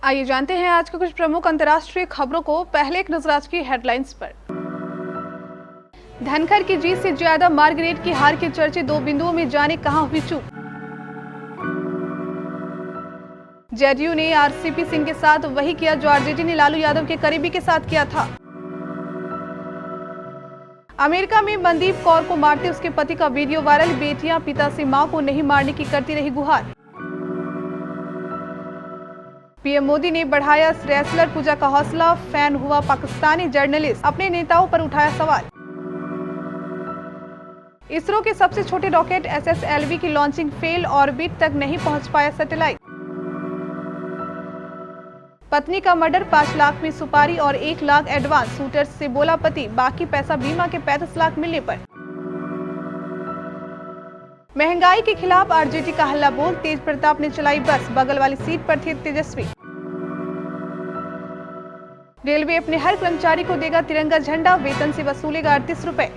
आइए जानते हैं आज के कुछ प्रमुख अंतर्राष्ट्रीय खबरों को। पहले एक नजर आज की हेडलाइंस पर। धनखड़ की जीत से ज्यादा मार्गरेट की हार के चर्चे, 2 बिंदुओं में जाने कहां हुई चूक। जेडीयू ने आरसीपी सिंह के साथ वही किया जो आरजेडी ने लालू यादव के करीबी के साथ किया था। अमेरिका में मनदीप कौर को मारते उसके पति का वीडियो वायरल, बेटियां पिता से मां को नहीं मारने की करती रही गुहार। पीएम मोदी ने बढ़ाया रेसलर पूजा का हौसला, फैन हुआ पाकिस्तानी जर्नलिस्ट, अपने नेताओं पर उठाया सवाल। इसरो के सबसे छोटे रॉकेट SSLV की लॉन्चिंग फेल, ऑर्बिट तक नहीं पहुंच पाया सैटेलाइट। पत्नी का मर्डर, 5 लाख में सुपारी और 1 लाख एडवांस, शूटर से बोला पति, बाकी पैसा बीमा के 35 लाख मिलने पर। महंगाई के खिलाफ आरजेडी का हल्ला बोल, तेज प्रताप ने चलाई बस, बगल वाली सीट पर थे तेजस्वी। रेलवे अपने हर कर्मचारी को देगा तिरंगा झंडा, वेतन से वसूलेगा 38 रुपए।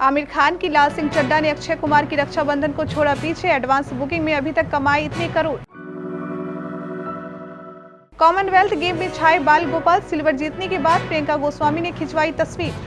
आमिर खान की लाल सिंह चड्ढा ने अक्षय कुमार की रक्षाबंधन को छोड़ा पीछे, एडवांस बुकिंग में अभी तक कमाए इतने करोड़। कॉमनवेल्थ गेम में छाए बाल गोपाल, सिल्वर जीतने के बाद प्रियंका गोस्वामी ने खिंचवाई तस्वीर।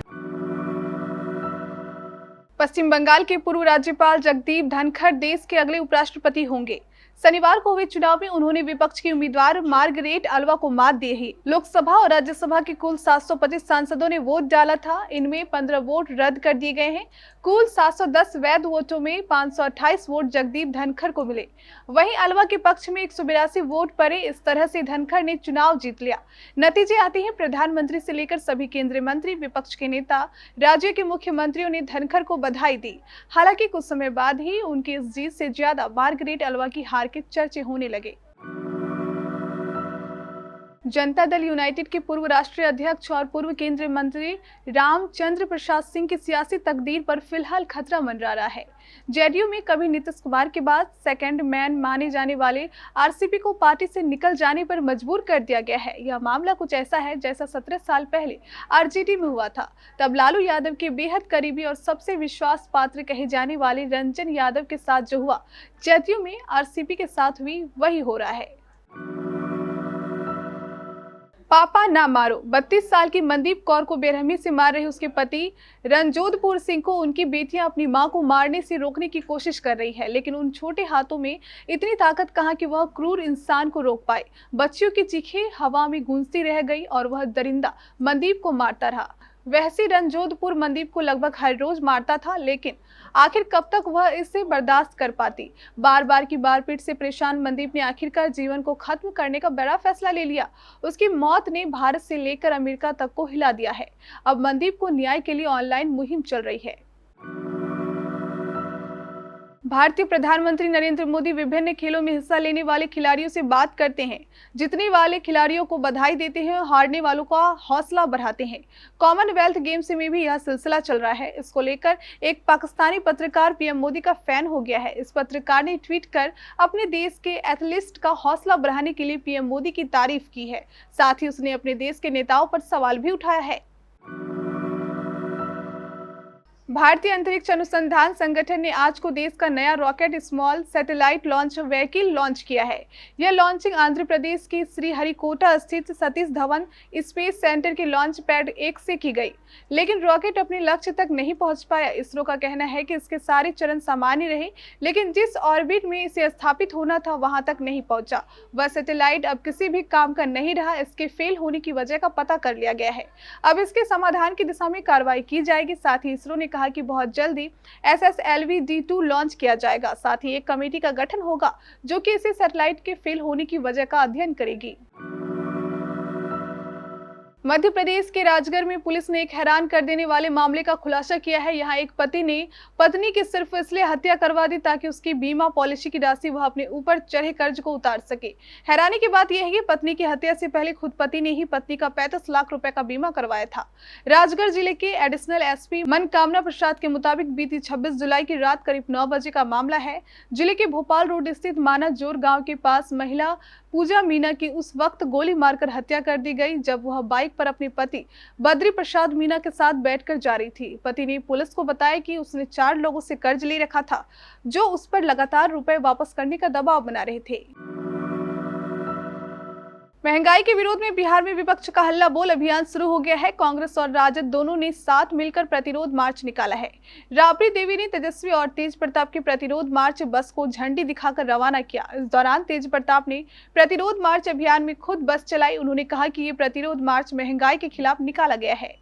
पश्चिम बंगाल के पूर्व राज्यपाल जगदीप धनखड़ देश के अगले उपराष्ट्रपति होंगे। शनिवार को हुए चुनाव में उन्होंने विपक्ष की उम्मीदवार मार्गरेट अल्वा को मात दी है। लोकसभा और राज्यसभा के कुल 725 सांसदों ने वोट डाला था, इनमें 15 वोट रद्द कर दिए गए हैं। कुल 710 वैध वोटों में 528 वोट जगदीप धनखड़ को मिले। वहीं अल्वा के पक्ष में 182 वोट पड़े। इस तरह से धनखड़ ने चुनाव जीत लिया। नतीजे आते हैं, प्रधानमंत्री से लेकर सभी केंद्रीय मंत्री, विपक्ष के नेता, राज्य के मुख्यमंत्रियों ने धनखड़ को बधाई दी। हालांकि कुछ समय बाद ही उनकी इस जीत से ज्यादा मार्गरेट अल्वा की हार के चर्चे होने लगे। जनता दल यूनाइटेड के पूर्व राष्ट्रीय अध्यक्ष और पूर्व केंद्रीय मंत्री रामचंद्र प्रसाद सिंह की सियासी तकदीर पर फिलहाल खतरा मंडरा रहा है। जेडीयू में कभी नीतीश कुमार के बाद सेकंड मैन माने जाने वाले आरसीपी को पार्टी से निकल जाने पर मजबूर कर दिया गया है। यह मामला कुछ ऐसा है जैसा 17 साल पहले आरजेडी में हुआ था। तब लालू यादव के बेहद करीबी और सबसे विश्वास पात्र कहे जाने वाले रंजन यादव के साथ जो हुआ, जेडीयू में आरसीपी के साथ भी वही हो रहा है। पापा ना मारो, 32 साल की मनदीप कौर को बेरहमी से मार रहे उसके पति रणजोधपुर सिंह को उनकी बेटियां अपनी मां को मारने से रोकने की कोशिश कर रही है, लेकिन उन छोटे हाथों में इतनी ताकत कहां कि वह क्रूर इंसान को रोक पाए। बच्चियों की चीखें हवा में गूंजती रह गई और वह दरिंदा मनदीप को मारता रहा। वैसे रणजोधपुर मनदीप को लगभग हर रोज मारता था, लेकिन आखिर कब तक वह इसे बर्दाश्त कर पाती। बार बार की मारपीट से परेशान मनदीप ने आखिरकार जीवन को खत्म करने का बड़ा फैसला ले लिया। उसकी मौत ने भारत से लेकर अमेरिका तक को हिला दिया है। अब मनदीप को न्याय के लिए ऑनलाइन मुहिम चल रही है। भारतीय प्रधानमंत्री नरेंद्र मोदी विभिन्न खेलों में हिस्सा लेने वाले खिलाड़ियों से बात करते हैं। जीतने वाले खिलाड़ियों को बधाई देते हैं, हारने वालों का हौसला बढ़ाते हैं। कॉमनवेल्थ गेम्स में भी यह सिलसिला चल रहा है। इसको लेकर एक पाकिस्तानी पत्रकार पीएम मोदी का फैन हो गया है। इस पत्रकार ने ट्वीट कर अपने देश के एथलीट का हौसला बढ़ाने के लिए पीएम मोदी की तारीफ की है। साथ ही उसने अपने देश के नेताओं पर सवाल भी उठाया है। भारतीय अंतरिक्ष अनुसंधान संगठन ने आज को देश का नया rocket small satellite launch vehicle launch किया है। यह लॉन्चिंग आंध्र प्रदेश के श्रीहरिकोटा स्थित सतीश धवन स्पेस सेंटर के लॉन्च पैड 1 से की गई, लेकिन रॉकेट अपने लक्ष्य तक नहीं पहुंच पाया। इसरो का कहना है कि इसके सारे चरण सामान्य रहे, लेकिन जिस ऑर्बिट में इसे स्थापित होना था वहां तक नहीं पहुंचा। वह सैटेलाइट अब किसी भी काम का नहीं रहा। इसके फेल होने की वजह का पता कर लिया गया है। अब इसके समाधान की दिशा में कार्रवाई की जाएगी। साथ ही इसरो ने कहा कि बहुत जल्दी SSLV D2 लॉन्च किया जाएगा। साथ ही एक कमेटी का गठन होगा जो कि इसे सैटेलाइट के फेल होने की वजह का अध्ययन करेगी। मध्य प्रदेश के राजगढ़ में पुलिस ने एक हैरान कर देने वाले मामले का खुलासा किया है। यहाँ एक पति ने पत्नी की सिर्फ इसलिए हत्या करवा दी ताकि उसकी बीमा पॉलिसी की राशि वह अपने ऊपर चढ़े कर्ज को उतार सके। हैरानी की बात यह है कि पत्नी की हत्या से पहले खुद पति ने ही पत्नी का 35 लाख रुपए का बीमा करवाया था। राजगढ़ जिले के एडिशनल SP मनकामना प्रसाद के मुताबिक बीती 26 जुलाई की रात करीब 9 बजे का मामला है। जिले के भोपाल रोड स्थित माना जोर गाँव के पास महिला पूजा मीना की उस वक्त गोली मारकर हत्या कर दी गई जब वह बाइक पर अपने पति बद्री प्रसाद मीना के साथ बैठकर जा रही थी। पति ने पुलिस को बताया कि उसने 4 लोगों से कर्ज ले रखा था जो उस पर लगातार रुपए वापस करने का दबाव बना रहे थे। महंगाई के विरोध में बिहार में विपक्ष का हल्ला बोल अभियान शुरू हो गया है। कांग्रेस और राजद दोनों ने साथ मिलकर प्रतिरोध मार्च निकाला है। राबड़ी देवी ने तेजस्वी और तेज प्रताप के प्रतिरोध मार्च बस को झंडी दिखाकर रवाना किया। इस दौरान तेज प्रताप ने प्रतिरोध मार्च अभियान में खुद बस चलाई। उन्होंने कहा कि ये प्रतिरोध मार्च महंगाई के खिलाफ निकाला गया है।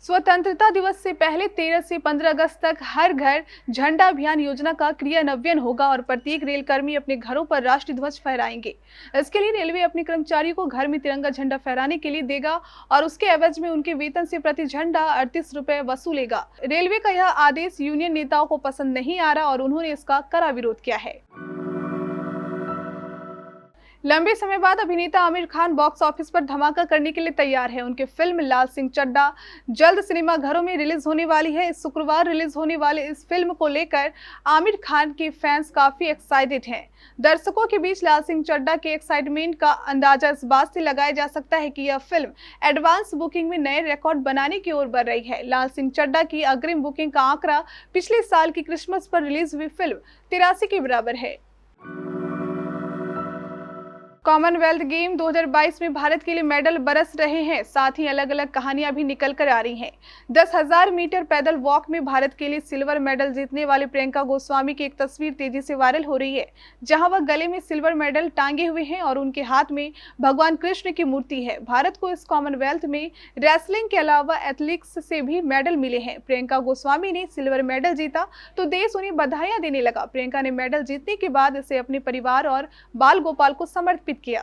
स्वतंत्रता दिवस से पहले 13 से 15 अगस्त तक हर घर झंडा अभियान योजना का क्रियान्वयन होगा और प्रत्येक रेल कर्मी अपने घरों पर राष्ट्रीय ध्वज फहराएंगे। इसके लिए रेलवे अपने कर्मचारियों को घर में तिरंगा झंडा फहराने के लिए देगा और उसके एवज में उनके वेतन से प्रति झंडा 38 रुपए वसूलेगा। रेलवे का यह आदेश यूनियन नेताओं को पसंद नहीं आ रहा और उन्होंने इसका कड़ा विरोध किया है। लंबे समय बाद अभिनेता आमिर खान बॉक्स ऑफिस पर धमाका करने के लिए तैयार है। उनकी फिल्म लाल सिंह चड्ढा जल्द सिनेमाघरों में रिलीज होने वाली है। इस शुक्रवार रिलीज होने वाले इस फिल्म को लेकर आमिर खान के फैंस काफी एक्साइटेड हैं। दर्शकों के बीच लाल सिंह चड्ढा के एक्साइटमेंट का अंदाजा इस बात से लगाया जा सकता है कि यह फिल्म एडवांस बुकिंग में नए रिकॉर्ड बनाने की ओर बढ़ रही है। लाल सिंह चड्ढा की अग्रिम बुकिंग का आंकड़ा पिछले साल की क्रिसमस पर रिलीज हुई फिल्म 83 के बराबर है। कॉमनवेल्थ गेम 2022 में भारत के लिए मेडल बरस रहे हैं। साथ ही अलग अलग कहानियां भी निकल कर आ रही हैं। 10,000 मीटर पैदल वॉक में भारत के लिए सिल्वर मेडल जीतने वाले प्रियंका गोस्वामी की एक तस्वीर तेजी से वायरल हो रही है, जहां वह गले में सिल्वर मेडल टांगे हुए हैं और उनके हाथ में भगवान कृष्ण की मूर्ति है। भारत को इस कॉमनवेल्थ में रेसलिंग के अलावा एथलेटिक्स से भी मेडल मिले हैं। प्रियंका गोस्वामी ने सिल्वर मेडल जीता तो देश उन्हें बधाइयां देने लगा। प्रियंका ने मेडल जीतने के बाद इसे अपने परिवार और बाल गोपाल को समर्पित किया।